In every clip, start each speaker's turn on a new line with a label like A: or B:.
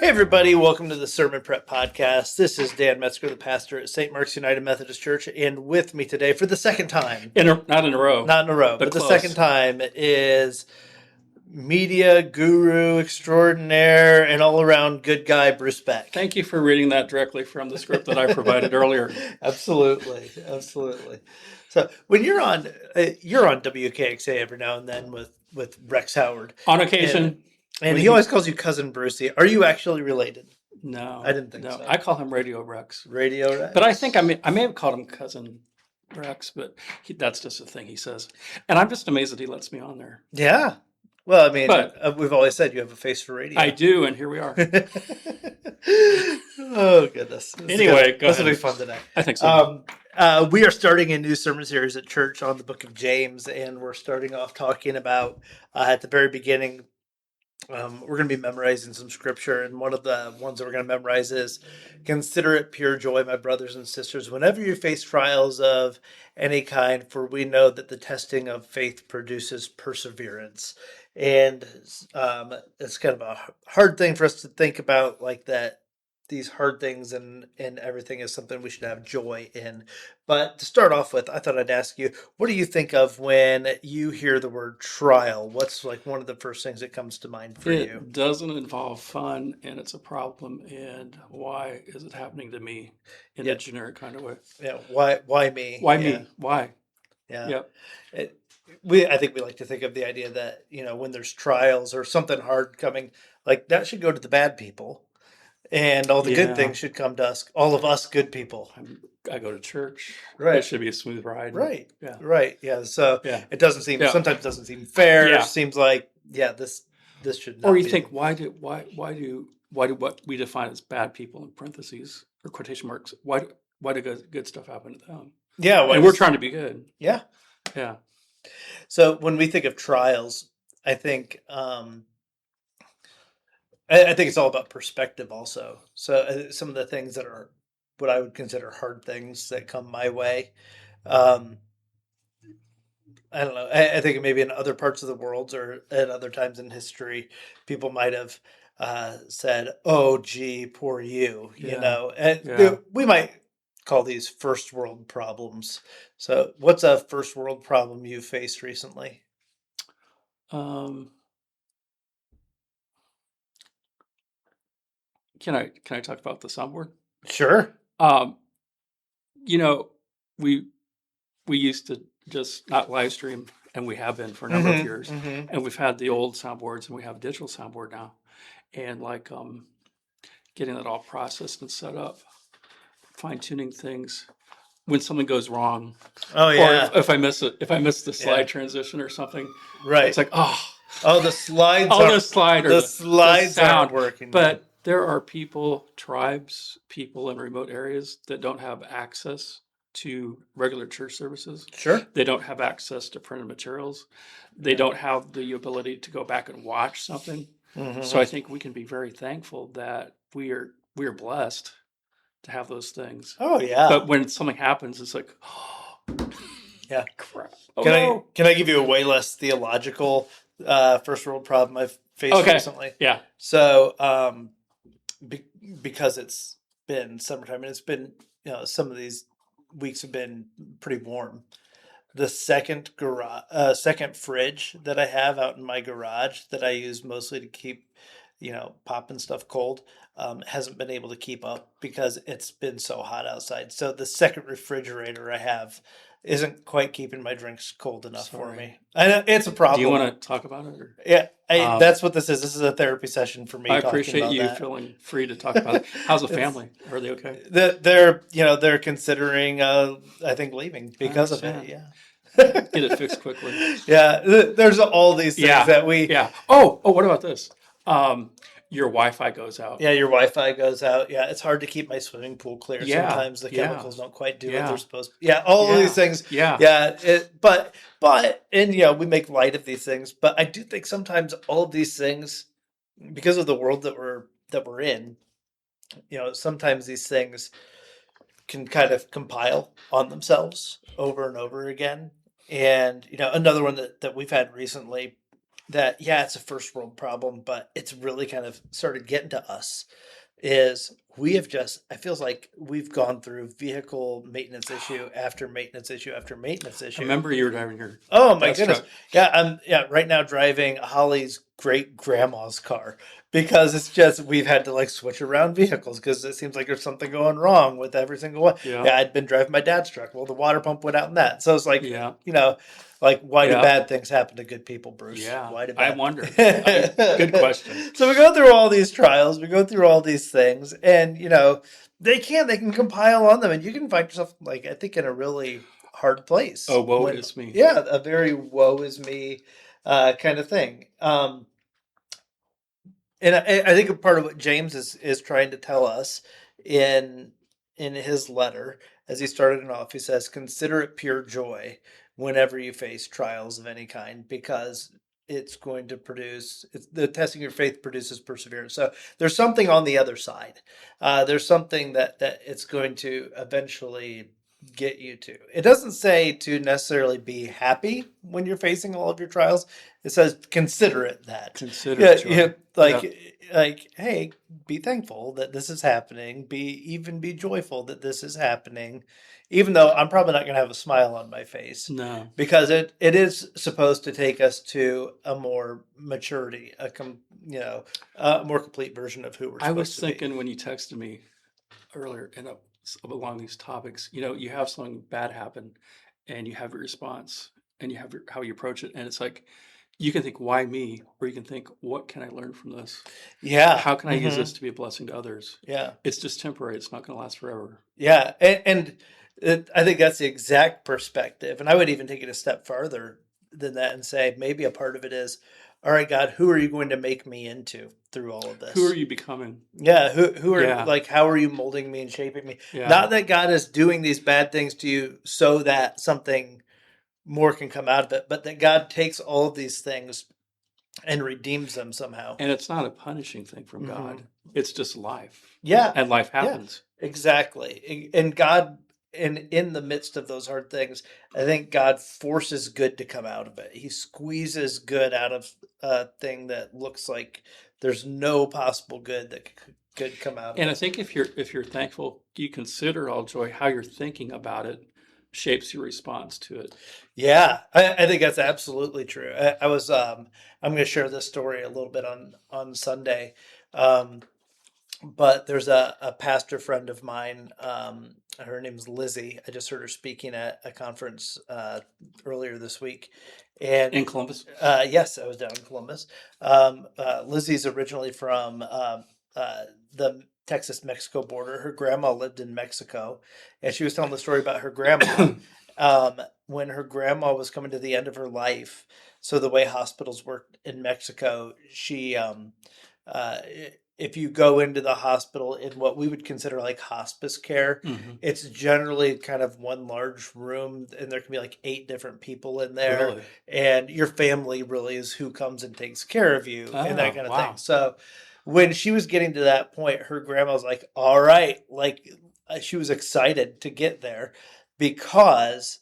A: Hey everybody, welcome to the Sermon Prep Podcast. This is Dan Metzger, the pastor at St. Mark's United Methodist Church, and with me today for the second time,
B: Not in a row,
A: but the second time is media guru extraordinaire and all-around good guy, Bruce Beck.
B: Thank you for reading that directly from the script that I provided earlier.
A: Absolutely. So when you're on WKXA every now and then with Rex Howard.
B: On occasion.
A: And he always calls you Cousin Brucey. Are you actually related?
B: No.
A: I didn't think so.
B: I call him Radio Rex.
A: Radio Rex?
B: But I think I may have called him Cousin Rex, but that's just a thing he says. And I'm just amazed that he lets me on there.
A: Yeah. Well, I mean, we've always said you have a face for radio.
B: I do, and here we are.
A: Oh, goodness.
B: Anyway,
A: this will be fun today.
B: I think so.
A: We are starting a new sermon series at church on the book of James, and we're starting off talking about, at the very beginning, we're going to be memorizing some scripture, and one of the ones that we're going to memorize is, "Consider it pure joy, my brothers and sisters, whenever you face trials of any kind, for we know that the testing of faith produces perseverance." And it's kind of a hard thing for us to think about, like that. These hard things and everything is something we should have joy in. But to start off with, I thought I'd ask you, what do you think of when you hear the word trial? What's like one of the first things that comes to mind for you?
B: It doesn't involve fun, and it's a problem. And why is it happening to me in a generic kind of way?
A: Yeah. Why me?
B: Why me? Why?
A: Yeah. Yep. I think we like to think of the idea that, when there's trials or something hard coming, like that should go to the bad people. And all the good things should come to us, all of us good people.
B: I go to church.
A: Right.
B: It should be a smooth ride.
A: Right.
B: Yeah.
A: Right. Yeah. So it doesn't seem, sometimes doesn't seem fair.
B: Yeah.
A: It seems like, this should not
B: Or you
A: be.
B: think, why do what we define as bad people in parentheses or quotation marks, why do good stuff happen to them?
A: Yeah.
B: And we're trying to be good.
A: Yeah.
B: Yeah.
A: So when we think of trials, I think, I think it's all about perspective also. So some of the things that are what I would consider hard things that come my way, I don't know. I think maybe in other parts of the world or at other times in history, people might have said, "Oh, gee, poor you," And we might call these first world problems. So what's a first world problem you faced recently?
B: Can I talk about the soundboard?
A: Sure.
B: We used to just not live stream, and we have been for a number of years. And we've had the old soundboards, and we have a digital soundboard now. And like getting that all processed and set up, fine tuning things. When something goes wrong, or if I miss the slide transition or something,
A: right?
B: It's like
A: the slides.
B: The
A: slides aren't working.
B: But there are tribes, people in remote areas that don't have access to regular church services.
A: Sure.
B: They don't have access to printed materials. They don't have the ability to go back and watch something. So I think we can be very thankful that we are blessed to have those things.
A: Oh yeah.
B: But when something happens, it's like,
A: yeah,
B: crap.
A: Can I give you a way less theological first world problem I've faced recently?
B: Yeah.
A: So because it's been summertime and it's been some of these weeks have been pretty warm. The second fridge that I have out in my garage that I use mostly to keep popping stuff cold hasn't been able to keep up because it's been so hot outside. So the second refrigerator I have isn't quite keeping my drinks cold enough for me. I know it's a problem.
B: Do you want to talk about it? Or?
A: Yeah, that's what this is. This is a therapy session for me.
B: I appreciate you feeling free to talk about it. How's the family? Are they okay?
A: They're considering, I think, leaving because of it. Yeah.
B: Get it fixed quickly.
A: Yeah, there's all these things that we.
B: Yeah. Oh, what about this? Your Wi-Fi goes out.
A: Yeah, your Wi-Fi goes out. Yeah, it's hard to keep my swimming pool clear. Yeah. Sometimes the chemicals don't quite do what they're supposed to. Yeah, all of these things.
B: Yeah.
A: Yeah. But we make light of these things. But I do think sometimes all of these things, because of the world that we're in, sometimes these things can kind of compile on themselves over and over again. And another one that we've had recently that yeah, it's a first world problem, but it's really kind of started getting to us is we have just I feels like we've gone through vehicle maintenance issue after maintenance issue after maintenance
B: I
A: issue.
B: remember you were driving your
A: Oh my
B: dad's
A: goodness.
B: truck.
A: Yeah, I'm right now driving Holly's great grandma's car because it's just we've had to like switch around vehicles because it seems like there's something going wrong with every single one.
B: Yeah,
A: Yeah, I'd been driving my dad's truck. Well, the water pump went out in that. So it's like,
B: yeah,
A: like why do
B: yeah,
A: bad things happen to good people, Bruce?
B: yeah.
A: Why do
B: I
A: bad
B: wonder. Good question.
A: So we go through all these trials, we go through all these things, and they can compile on them, and you can find yourself like I think in a really hard place
B: Oh, woe
A: when
B: is me.
A: yeah, a very woe is me kind of thing. And I think a part of what James is trying to tell us in in his letter, as he started it off, he says, "Consider it pure joy whenever you face trials of any kind, because it's going to produce the testing of your faith produces perseverance." So there's something on the other side. There's something that it's going to eventually get you to. It doesn't say to necessarily be happy when you're facing all of your trials. It says consider it that.
B: Consider
A: Yeah,
B: it
A: yeah,
B: joy. Yeah.
A: like, hey, be thankful that this is happening. Be joyful that this is happening, even though I'm probably not going to have a smile on my face,
B: No.
A: because it is supposed to take us to a more maturity, a more complete version of who we're
B: I
A: supposed
B: was
A: to be.
B: thinking when you texted me earlier and along these topics, you have something bad happen and you have your response and you have how you approach it. And it's like, you can think, why me? Or you can think, what can I learn from this?
A: Yeah.
B: How can I use
A: Hmm.
B: this to be a blessing to others?
A: Yeah.
B: It's just temporary. It's not going to last forever.
A: Yeah, and I think that's the exact perspective. And I would even take it a step farther than that and say maybe a part of it is, all right, God, who are you going to make me into through all of
B: Who are
A: this?
B: you becoming?
A: Yeah, who are
B: Yeah.
A: like how are you molding me and shaping me?
B: Yeah.
A: Not that God is doing these bad things to you so that something more can come out of it, but that God takes all of these things and redeems them somehow.
B: And it's not a punishing thing from
A: Hmm.
B: God. It's just life.
A: Yeah,
B: And life
A: yeah,
B: happens.
A: exactly. And God, and in the midst of those hard things, I think God forces good to come out of it. He squeezes good out of a thing that looks like there's no possible good that could come out of
B: And I
A: it.
B: think if you're thankful, you consider all joy, how you're thinking about it shapes your response to it.
A: Yeah, I think that's absolutely true. I'm going to share this story a little bit on Sunday. Um, but there's a pastor friend of mine. Her name's Lizzie. I just heard her speaking at a conference earlier this week,
B: In
A: and
B: Columbus?
A: yes, I was down in Columbus. Lizzie's originally from the Texas Mexico border. Her grandma lived in Mexico, and she was telling the story about her grandma. When her grandma was coming to the end of her life, so the way hospitals worked in Mexico, uh, if you go into the hospital in what we would consider like hospice care,
B: Hmm.
A: it's generally kind of one large room, and there can be like 8 different people in there,
B: Really?
A: and your family really is who comes and takes care of you and that
B: Oh,
A: kind of thing.
B: wow.
A: So when she was getting to that point, her grandma was like, "All right," like she was excited to get there because.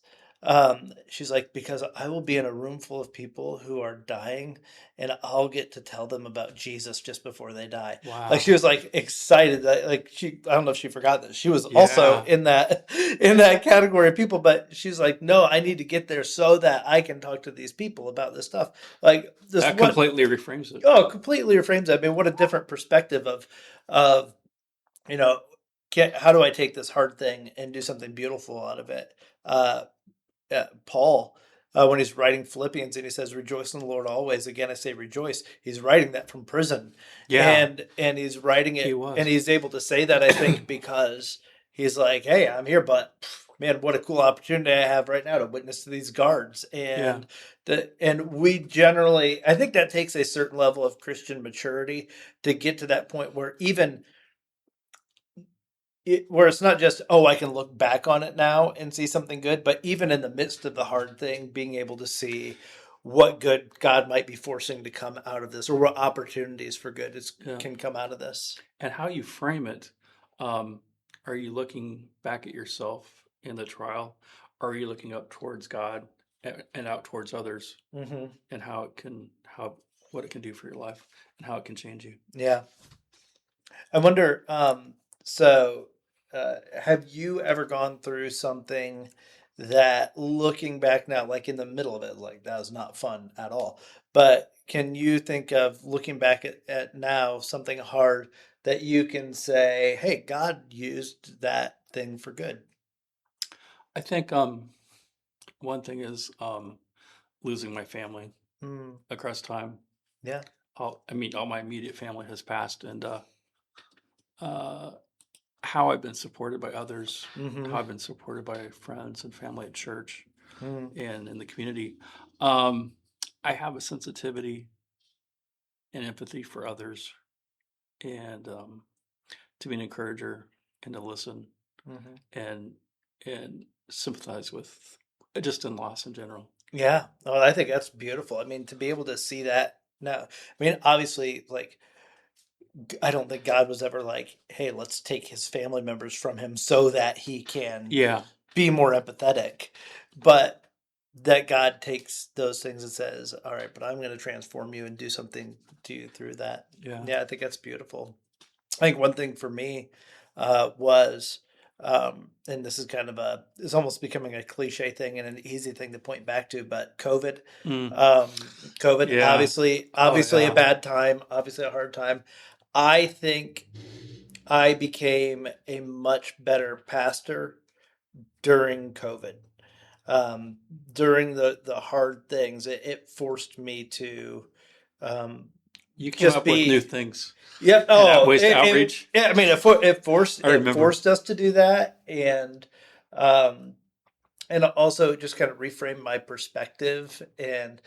A: She's like, because I will be in a room full of people who are dying, and I'll get to tell them about Jesus just before they die. Like she
B: Wow.
A: was like excited that like I don't know if she forgot that she was also
B: Yeah.
A: in that in that category of people, but she's like, no, I need to get there so that I can talk to these people about this stuff. Like this
B: That
A: what
B: completely reframes it.
A: oh completely reframes it. I mean, what a different perspective of you know how do I take this hard thing and do something beautiful out of it? Uh, Paul, when he's writing Philippians and he says, "Rejoice in the Lord always." Again, I say rejoice. He's writing that from prison,
B: Yeah,
A: and he's writing
B: he
A: it, and
B: was.
A: he's able to say that I think because he's like, "Hey, I'm here, but man, what a cool opportunity I have right now to witness to these guards."
B: Yeah.
A: And we generally, I think that takes a certain level of Christian maturity to get to that point where even where it's not just I can look back on it now and see something good, but even in the midst of the hard thing, being able to see what good God might be forcing to come out of this, or what opportunities for good
B: Yeah.
A: can come out of this.
B: And how you frame it, um, are you looking back at yourself in the trial? Or are you looking up towards God and out towards others,
A: Hmm.
B: and what it can do for your life and how it can change you.
A: Yeah. I wonder, so have you ever gone through something that looking back now, like in the middle of it, like that was not fun at all? But can you think of looking back at now something hard that you can say, hey, God used that thing for good?
B: I think one thing is losing my family
A: Mm,
B: across time.
A: yeah.
B: All my immediate family has passed, and uh, how I've been supported by others,
A: Mm-hmm.
B: how I've been supported by friends and family at church
A: Mm,
B: and in the community. Um, I have a sensitivity and empathy for others, and to be an encourager and to listen
A: mm-hmm.
B: and sympathize with just in loss in general.
A: Yeah. Oh, I think that's beautiful. I mean, to be able to see that now, I mean, obviously, like, I don't think God was ever like, hey, let's take his family members from him so that he can
B: Yeah,
A: be more empathetic. But that God takes those things and says, all right, but I'm going to transform you and do something to you through that.
B: yeah.
A: Yeah, I think that's beautiful. I think one thing for me was, and this is kind of it's almost becoming a cliche thing and an easy thing to point back to, but COVID.
B: Mm,
A: COVID,
B: yeah. Oh
A: obviously a
B: yeah.
A: bad time, obviously a hard time. I think I became a much better pastor during COVID. Um, During the hard things, it forced me to um,
B: You came
A: just
B: up with new
A: be.
B: things
A: Yeah.
B: and
A: Oh,
B: ways to outreach.
A: yeah. I mean,
B: I
A: it
B: remember.
A: forced us to do that, um, and also just kind of reframe my perspective and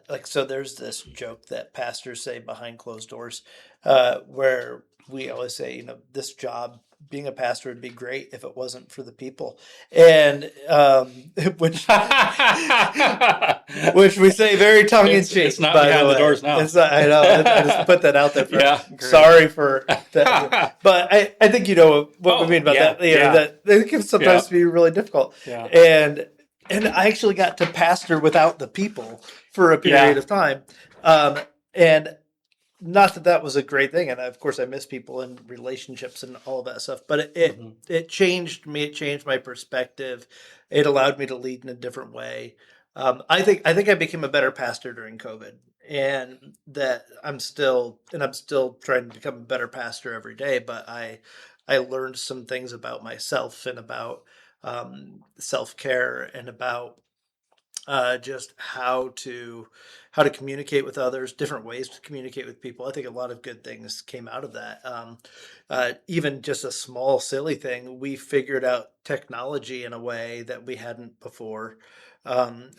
A: like so. There's this joke that pastors say behind closed doors, where we always say, this job. Being a pastor would be great if it wasn't for the people, and which which we say very tongue in
B: It's
A: cheek,
B: not
A: by the
B: behind the
A: way.
B: doors now.
A: It's not, I know I just put that out there for
B: Yeah, great.
A: sorry for that, but I think you know what we
B: Oh
A: mean about
B: yeah,
A: that. You know
B: yeah,
A: that it can
B: yeah,
A: sometimes be really difficult,
B: yeah,
A: and I actually got to pastor without the people for a period
B: yeah.
A: of time, and not that that was a great thing, and of course I miss people and relationships and all of that stuff. But
B: Hmm.
A: it changed me. It changed my perspective. It allowed me to lead in a different way. I think I became a better pastor during COVID, and that I'm still trying to become a better pastor every day. But I learned some things about myself and about self care and about just how to communicate with others, different ways to communicate with people. I think a lot of good things came out of that. Even just a small silly thing, we figured out technology in a way that we hadn't before.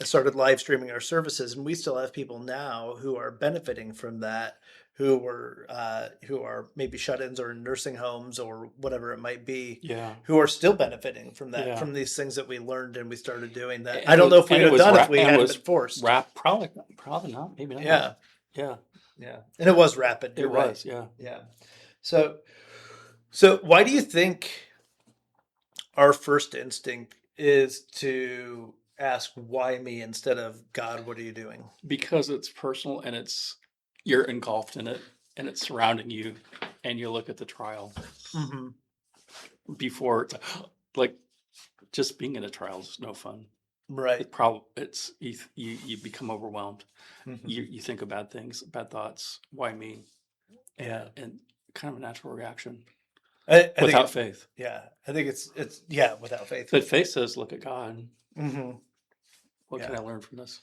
A: Started live streaming our services, and we still have people now who are benefiting from that, who are maybe shut-ins or in nursing homes or whatever it might be,
B: Yeah,
A: who are still benefiting from that,
B: yeah.
A: from these things that we learned and we started doing that. I
B: And
A: don't know if
B: and
A: we'd
B: it
A: have
B: was
A: done if we hadn't been forced.
B: probably not, maybe not.
A: Yeah,
B: Yeah,
A: yeah, and it was rapid.
B: it
A: You're right.
B: was. Yeah,
A: Yeah. So, so why do you think our first instinct is to ask why me instead of God? What are you doing?
B: because it's personal and you're engulfed in it and it's surrounding you, and you look at the trial
A: Mm-hmm.
B: before it's like just being in a trial is no fun.
A: Right.
B: It's you become overwhelmed.
A: Mm-hmm.
B: You think of bad things, bad thoughts. Why me?
A: Yeah.
B: And kind of a natural reaction
A: I think
B: without
A: it.
B: faith.
A: Yeah. I think it's yeah. Without faith.
B: But faith says, "Look at God.
A: Mm-hmm.
B: What can
A: Yeah.
B: I learn from this?"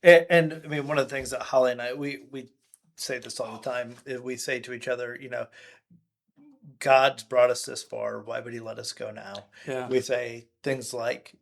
A: And I mean, one of the things that Holly and I we say this all the time. We say to each other, God's brought us this far. Why would He let us go now?
B: Yeah,
A: We say things like,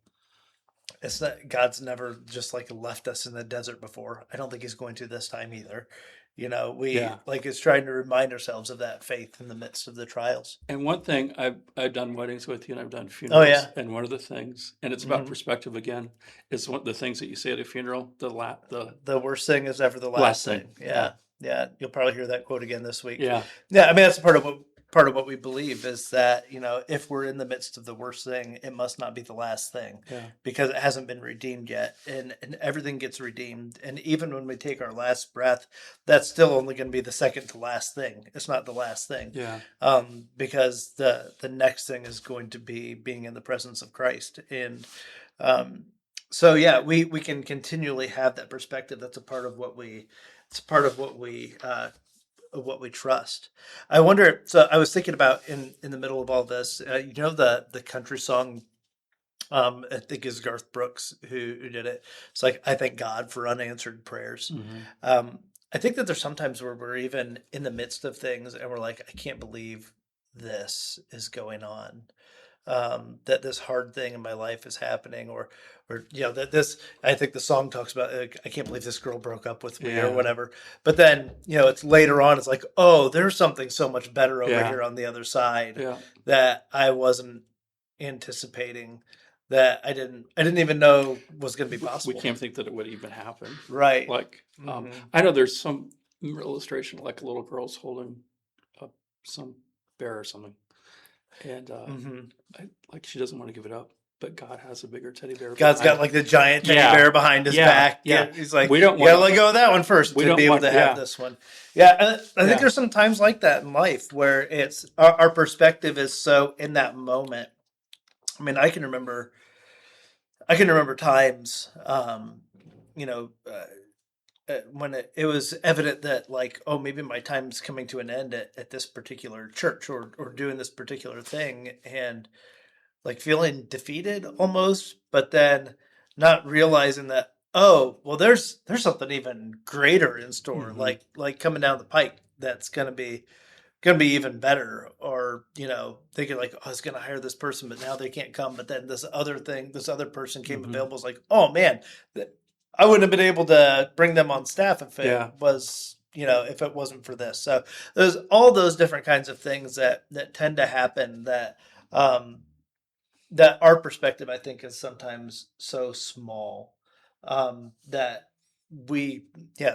A: "It's not God's never just like left us in the desert before. I don't think He's going to this time either." We
B: yeah.
A: like it's trying to remind ourselves of that faith in the midst of the trials.
B: And one thing I've done weddings with you, and I've done
A: Oh
B: funerals,
A: yeah,
B: and one of the things, and it's about
A: hmm
B: perspective again, is one of the things that you say at a funeral. The
A: the worst thing is ever the
B: last
A: last
B: thing.
A: thing.
B: Yeah,
A: Yeah, yeah. You'll probably hear that quote again this week.
B: yeah,
A: Yeah, I mean that's part of what part of what we believe is that, if we're in the midst of the worst thing, it must not be the last thing
B: Yeah.
A: because it hasn't been redeemed yet. And everything gets redeemed. And even when we take our last breath, that's still only going to be the second to last thing. It's not the last thing.
B: Yeah.
A: Because the next thing is going to be being in the presence of Christ. And um, so, yeah, we can continually have that perspective. That's a part of what we trust. I wonder. So I was thinking about in the middle of all this. The country song. I think is Garth Brooks who did it. It's like I thank God for unanswered prayers.
B: Mm-hmm.
A: I think that there's sometimes where we're even in the midst of things and we're like, I can't believe this is going on. That this hard thing in my life is happening, or that this. I think the song talks about. Like, I can't believe this girl broke up with me, or
B: Yeah.
A: whatever. But then it's later on. It's like, oh, there's something so much better over
B: Yeah.
A: here on the other side
B: Yeah.
A: that I wasn't anticipating. That I didn't even know was going to be possible.
B: We can't think that it would even happen.
A: Right.
B: Like, I know there's some illustration, like a little girl's holding up some bear or something, and like she doesn't want to give it up, but God has a bigger teddy bear.
A: God's got like the giant teddy bear behind his back.
B: Yeah.
A: He's like,
B: we don't
A: you gotta let go of that one first to be able to have this one. Yeah, I think there's some times like that in life where it's our perspective is so in that moment. I mean, I can remember times, when it was evident that like, oh, maybe my time's coming to an end at this particular church or doing this particular thing, and like feeling defeated almost, but then not realizing that, oh, well, there's something even greater in store, like coming down the pike that's gonna be even better, or thinking like, oh, I was gonna hire this person but now they can't come, but then this other person came available. It's like, oh man, I wouldn't have been able to bring them on staff if it was if it wasn't for this. So there's all those different kinds of things that tend to happen, that that our perspective, I think, is sometimes so small, that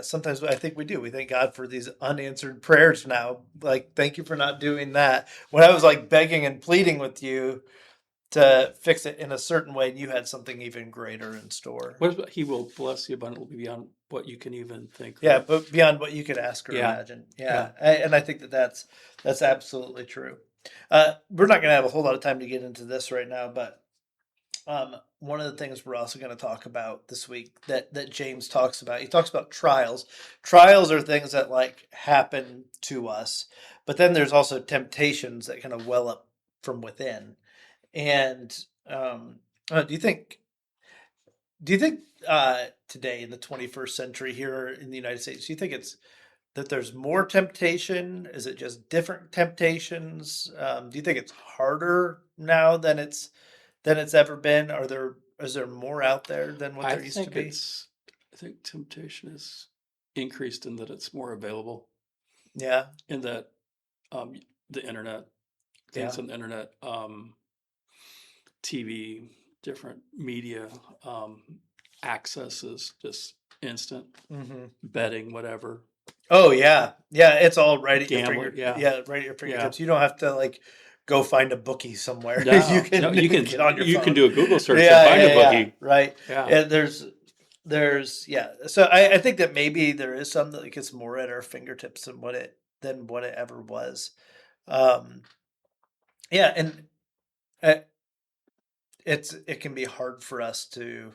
A: sometimes I think we do. We thank God for these unanswered prayers now. Like, thank you for not doing that when I was like begging and pleading with you to fix it in a certain way, and you had something even greater in store.
B: What about He will bless you abundantly beyond what you can even think?
A: Yeah, but beyond what you could ask or imagine.
B: Yeah.
A: And I think that that's absolutely true. We're not going to have a whole lot of time to get into this right now, but one of the things we're also going to talk about this week that James talks about, he talks about trials. Trials are things that like happen to us, but then there's also temptations that kind of well up from within. And do you think today in the 21st century here in the United States, do you think it's that there's more temptation? Is it just different temptations? Do you think it's harder now than it's ever been? Is there more out there than what there used to be?
B: I think temptation is increased in that it's more available.
A: Yeah.
B: In that the internet, things on the internet, TV, different media, access is just instant. Betting, whatever.
A: Oh yeah, it's all right at
B: Gambling,
A: your fingertips. Right at your fingertips.
B: Yeah.
A: You don't have to like go find a bookie somewhere.
B: No,
A: you can get on your phone.
B: You can do a Google search and find a bookie.
A: Right.
B: Yeah.
A: And there's So I think that maybe there is some that gets more at our fingertips than what it ever was. And it can be hard for us to.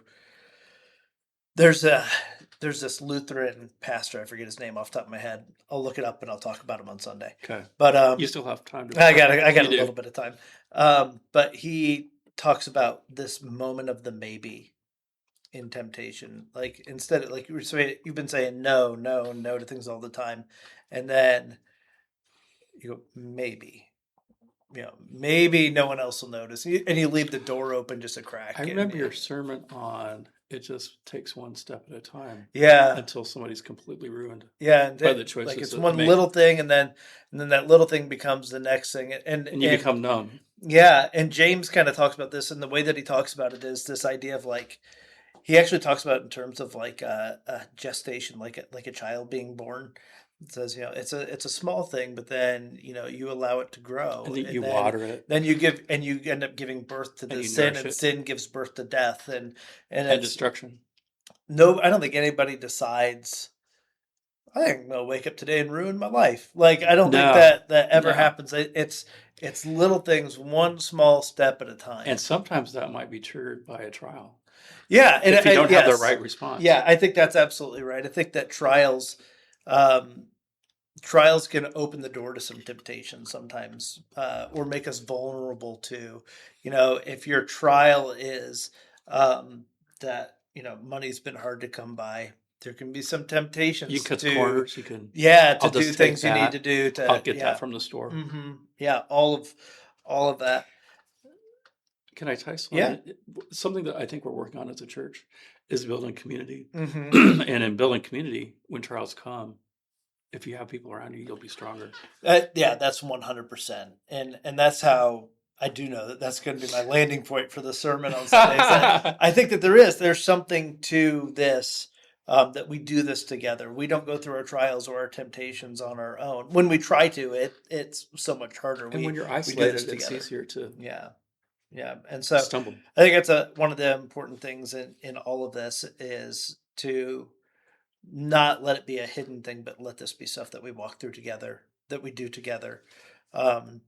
A: There's this Lutheran pastor, I forget his name off the top of my head. I'll look it up and I'll talk about him on Sunday.
B: Okay.
A: But
B: you still have time
A: I got a little bit of time. But he talks about this moment of the maybe in temptation. Like, instead of, like you've been saying no to things all the time, and then you go, maybe. Maybe no one else will notice, and you leave the door open just a crack.
B: I remember your sermon on it just takes one step at a time.
A: Yeah.
B: Until somebody's completely ruined.
A: Yeah, and
B: by the choices.
A: Like, it's one little thing, and then that little thing becomes the next thing, and
B: you become numb.
A: Yeah, and James kind of talks about this, and the way that he talks about it is this idea of like, he actually talks about it in terms of like a gestation, like a child being born. It says, it's a small thing, but then, you allow it to
B: And
A: grow,
B: then
A: and
B: you
A: then
B: water it
A: you end up giving birth to
B: and
A: the
B: you
A: sin,
B: nourish
A: and
B: it
A: sin gives birth to death, and
B: and
A: it's
B: destruction.
A: no, I don't think anybody decides, I think I'm gonna wake up today and ruin my life. Like, I don't think
B: No,
A: that ever
B: no.
A: happens. It's little things, one small step at a
B: And
A: time.
B: sometimes that might be triggered by a trial
A: Yeah, and
B: if you don't have the
A: yes,
B: right response.
A: yeah, I think that's absolutely right. I think that um, trials can open the door to some temptation sometimes, or make us vulnerable to, if your trial is, um, that, money's been hard to come by, there can be some
B: You can
A: temptations
B: cut
A: to,
B: corners. You can,
A: yeah, to
B: I'll
A: do
B: just take
A: things you need to
B: that.
A: do
B: I'll
A: to,
B: get that
A: yeah.
B: from the store.
A: Yeah, all of that.
B: Can I tell you
A: Yeah.
B: something? Something that I think we're working on as a church is building community.
A: hmm
B: And in building community, when trials come, if you have people around you, you'll be stronger.
A: Yeah, that's 100%, and that's how I do know that that's going to be my landing point for the sermon on Sunday. Is that I think that there's something to this, that we do this together. We don't go through our trials or our temptations on our own. When we try to, it's so much harder.
B: And when
A: We
B: you're
A: we do this
B: isolated, it's
A: together.
B: easier to
A: Yeah, yeah, and so
B: stumble.
A: I think it's one of the important things in all of this is to not let it be a hidden thing, but let this be stuff that we walk through together, that we do together. Um,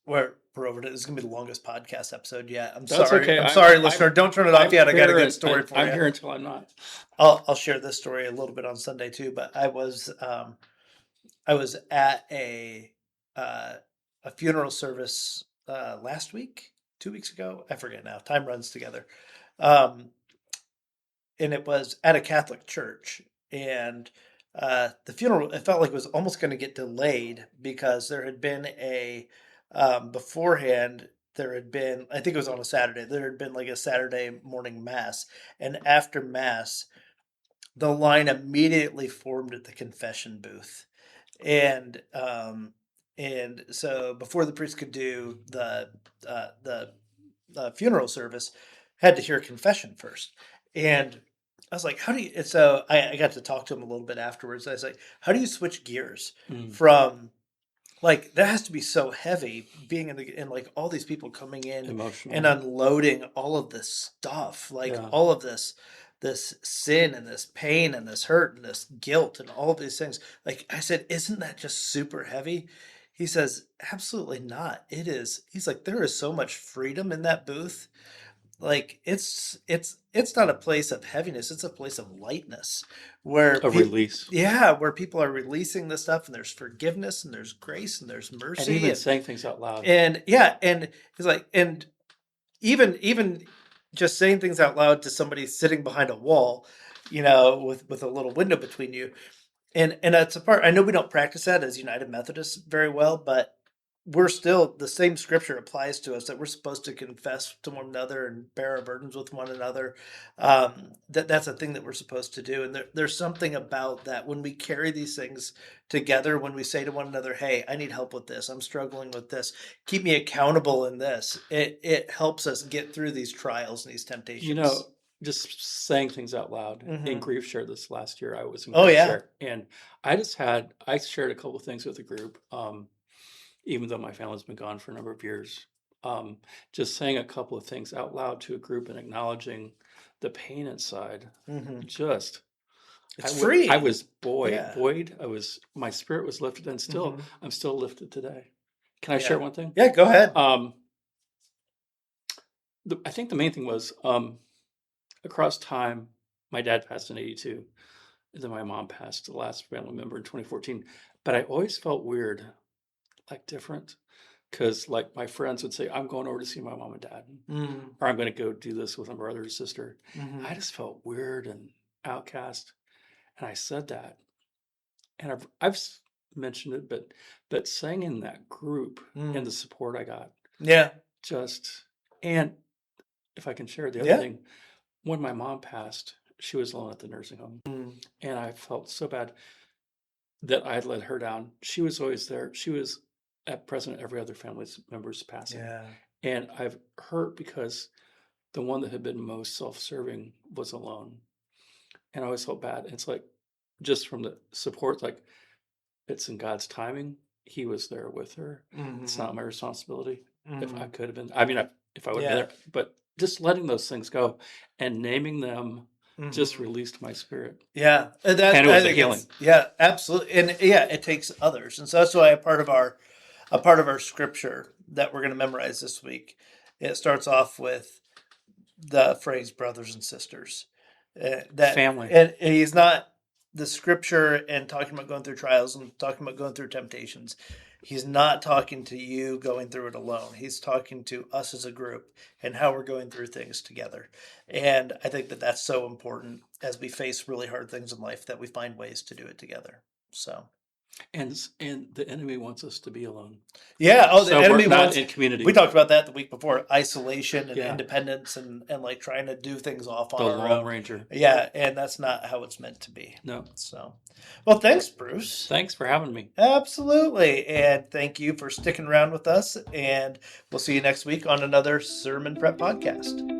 A: we're over to this is gonna be the longest podcast episode yet. I'm
B: That's
A: sorry.
B: okay.
A: I'm sorry, listener. Don't turn it off
B: I'm
A: yet. I got a
B: here
A: good
B: and
A: story for
B: I'm
A: you.
B: here until I'm not.
A: I'll share this story a little bit on Sunday too. But I was at uh, a funeral service last week, 2 weeks ago. I forget now. Time runs together. Um, and it was at a Catholic church. And the funeral, it felt like it was almost going to get delayed because there had been beforehand, there had been, I think it was on a Saturday, there had been like a Saturday morning mass. And after mass, the line immediately formed at the confession booth. And, and so before the priest could do the funeral service, had to hear confession first. And I was like, how do you? And so I got to talk to him a little bit afterwards. I was like, how do you switch gears
B: Mm,
A: from, like, that has to be so heavy being in like all these people coming in and
B: emotional.
A: unloading all of this stuff, like
B: Yeah.
A: all of this sin and this pain and this hurt and this guilt and all of these things. Like I said, isn't that just super heavy? He says, absolutely not. It is. He's like, there is so much freedom in that booth. Like it's not a place of heaviness, it's a place of lightness where
B: A
A: people,
B: release.
A: yeah, where people are releasing the stuff, and there's forgiveness and there's grace and there's
B: And
A: mercy,
B: even
A: and
B: saying things out loud.
A: and yeah, and he's like, and even just saying things out loud to somebody sitting behind a wall, with a little window between you. And that's a part, I know we don't practice that as United Methodists very well, but we're still, the same scripture applies to us, that we're supposed to confess to one another and bear our burdens with one another. That's a thing that we're supposed to do, and there's something about that when we carry these things together. When we say to one another, "Hey, I need help with this. I'm struggling with this. Keep me accountable in this." It helps us get through these trials and these
B: You
A: temptations.
B: know, just saying things out loud. In
A: hmm
B: grief share this last year, I was in
A: Oh
B: grief
A: yeah.
B: share, and I shared a couple of things with the group. Even though my family's been gone for a number of years, um, just saying a couple of things out loud to a group and acknowledging the pain inside.
A: hmm
B: Just
A: It's
B: I
A: freeing.
B: was
A: Yeah.
B: buoyed. My spirit was lifted, and still
A: hmm
B: I'm still lifted today. Can I share
A: Yeah.
B: one thing?
A: Yeah. Go ahead.
B: Um, I think the main thing was across time. My dad passed in '82, and then my mom passed, the last family member, in 2014. But I always felt weird, like different, because like my friends would say, "I'm going over to see my mom and dad,"
A: Mm-hmm.
B: or "I'm going to go do this with my brother or sister."
A: Mm-hmm.
B: I just felt weird and outcast, and I said that, and I've mentioned it, but saying in that group and the
A: Mm.
B: support I got,
A: Yeah.
B: just and if I can share the other
A: Yeah.
B: thing, when my mom passed, she was alone at the nursing home,
A: Mm.
B: and I felt so bad that I'd let her down. She was always there. She was at present at every other family member's passing,
A: Yeah.
B: and I've hurt because the one that had been most self-serving was alone, and I always felt bad. It's like just from the support, like it's in God's timing. He was there with her. It's not my responsibility. If I could have been, I mean, if I would have been
A: Yeah.
B: there, but just letting those things go and naming them just
A: Mhm.
B: released my spirit.
A: Yeah, and that
B: And it
A: I
B: was a
A: think
B: healing.
A: it's yeah, absolutely, and yeah, it takes others, and so that's why a part of our scripture that we're going to memorize this week. It starts off with the phrase "brothers and sisters." That
B: Family.
A: and he's not the scripture and talking about going through trials and talking about going through temptations. He's not talking to you going through it alone. He's talking to us as a group and how we're going through things together. And I think that that's so important as we face really hard things in life that we find ways to do it together. So,
B: And the enemy wants us to be alone.
A: yeah. Oh, the
B: So we're
A: enemy
B: not
A: wants.
B: in community.
A: We talked about that the week before: isolation and
B: Yeah.
A: independence, and like trying to do things off on
B: The
A: our
B: Lone
A: own.
B: Ranger.
A: Yeah, and that's not how it's meant to be.
B: No.
A: So, well, thanks, Bruce.
B: Thanks for having me.
A: Absolutely, and thank you for sticking around with us. And we'll see you next week on another Sermon Prep podcast.